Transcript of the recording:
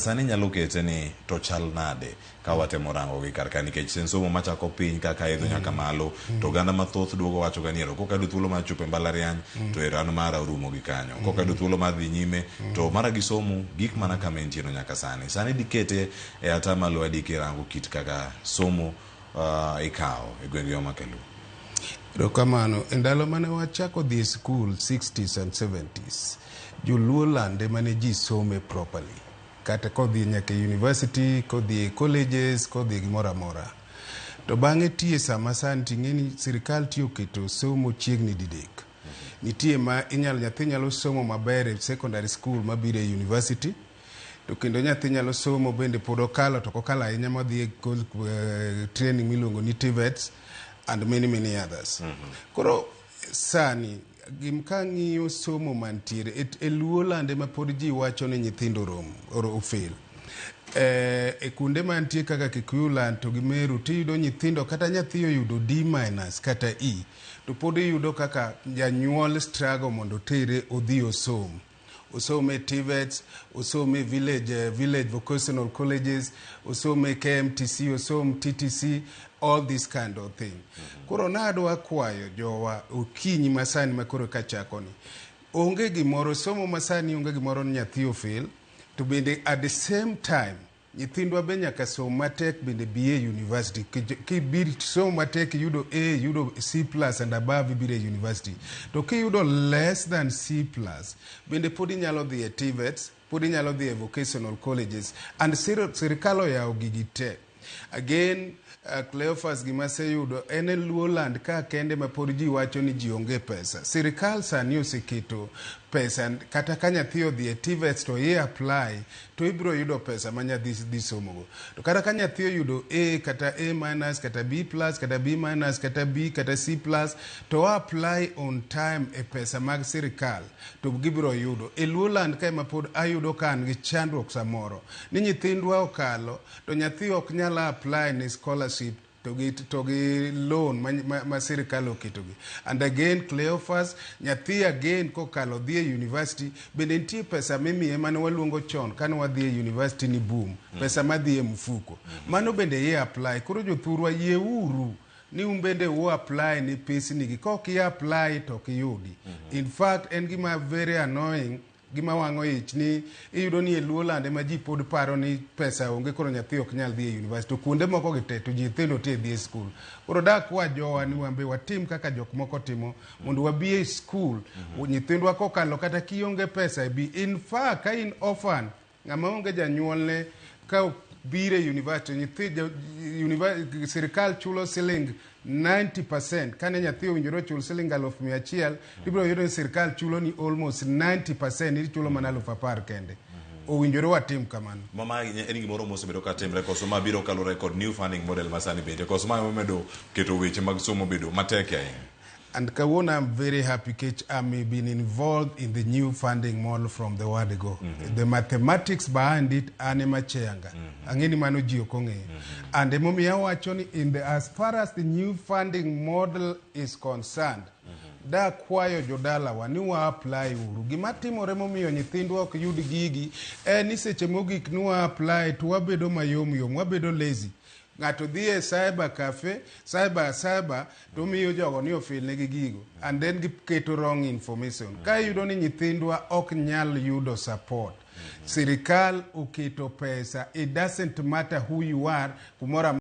Sani nyalo kete ni to chal nade ka watemo rango gi kar ka nikech sensomo machako piny kaka idho nyaka malo to ganda mathoth duogo wacho ganiero kokado thuolo mar chopo mbalariany to erano mara orumo gi kanyo kokado thuolo mar dhi nyime to mara gi somo gik mana kama entieno nyaka sani dikete e atamalo adi kirango kit kaka somo ikawo e gwenge ma Kaluo. Kamano endalo mane wachako dhi school 60s and 70s joluo lande mane ji some properly kata kodhi nyaka university, kodhi colleges, kodhi gimora mora. To bang'e tie sama sani ting'eni sirkal tiyo keto somo chiegni didek. Nitie ma nyathi nyalo somo maber e secondary school mabiro e university. To kendo nyathi nyalo somo bende pod okalo to kokalo ahinya modhi e training miluongo ni TVETs and many others. Koro sani gimkang'iyo somo mantiere e Luo lande ma pod ji wacho ni nyithindo ofel. E kunde mantie kaka Kikuyu land to gi Meru tiyudo nyithindo kata nyathi oyudo D- kata E to pod iyudo kaka janyuol struggle mondo tere odhi osome TVETs, osome village vocational colleges, osome KMTC, osome TTC, all this kind of thing. Koro nadwa kwayo jowa okinyi masani makoro kachako ni. Onge gimoro somo masani onge gimoro nyathi ofel to bende at the same time nyithindwa be nyaka somo matek bende BA university kibiri somo matek yudo A yudo C+ and above ibire university to kiyudo less than C+ bende podi nyalo dhi e TVETs podi nyalo dhi e vocational colleges and sirkal oyawo gigi te. Again Cleophas gimase yudo ene Luo land ka kende ma pod ji wacho ni ji onge pesa. Sirkal sani oseketo pesa kata ka nyathi odhi e TVETs to ye apply to ibiro yudo pesa ma nyathi dhi somogo. To kata ka nyathi oyudo A kata A- kata B+ kata B- kata B kata C+ to apply on time e pesa mag sirkal to gibiro yudo. E Luo land ka ma pod ayudo kan gi chandruok samoro ni nyithindwa okalo to nyathi ok nyala apply ni scholarship to gi loan ma sirkal oketogi. And again Cleophas nyathi again kokalo dhi e university bende nitie pesa mimiye mane waluongo chon kane wadhi e university ni boom pesa madhi e mfuko mano bende ye apply. Koro jothurwa yie uru ni umbende u apply ni pesa nigi kok i apply to kiyudi. In fact en gima very annoying gima wango ich ni iyudo ni e Luo lande ma ji pod paro ni pesa onge koro nyathi ok nyal dhi e university kuonde moko gite to nyithindo te dhi e school. Koro dak wa jowa ni wambe watim kaka jok moko timo mondo wabi e school nyithindwa kokalo kata kionge pesa bi. In fact ka in orphan ng'ama onge janyuolne ka bire university sirkal chulo siling 90% kane nyathi owinjore chul siling 100,000 ibiro yudo sirkal chulo ni almost 90% ichulo mana 10,000 kende. Owinjore watim kamano. Mama en gimoro mosebedo ka timre koso mabiro kalore kod new funding model masani bende koso ma medo keto weche mag somo bedo matek ahinya. And Kawona, I'm very happy that I'm been involved in the new funding model from the word go. The mathematics behind it, anema cheanga. Angeni mano jiokonge. And the momia wachoni in the as far as the new funding model is concerned, da kwayo jodala wani wa apply uru. Gimatimore momiyo nyithindwa ok yud gigi ni seche mogik ni wa apply to wabedo mayom wabedo lazy. Ng'ato dhi e cyber cafe, cyber to miyo jogo ni ofil negi gigo and then giketo wrong information. Ka yudo ni nyithindwa ok nyal yudo support. Sirkal oketo pesa, it doesn't matter who you are, kumora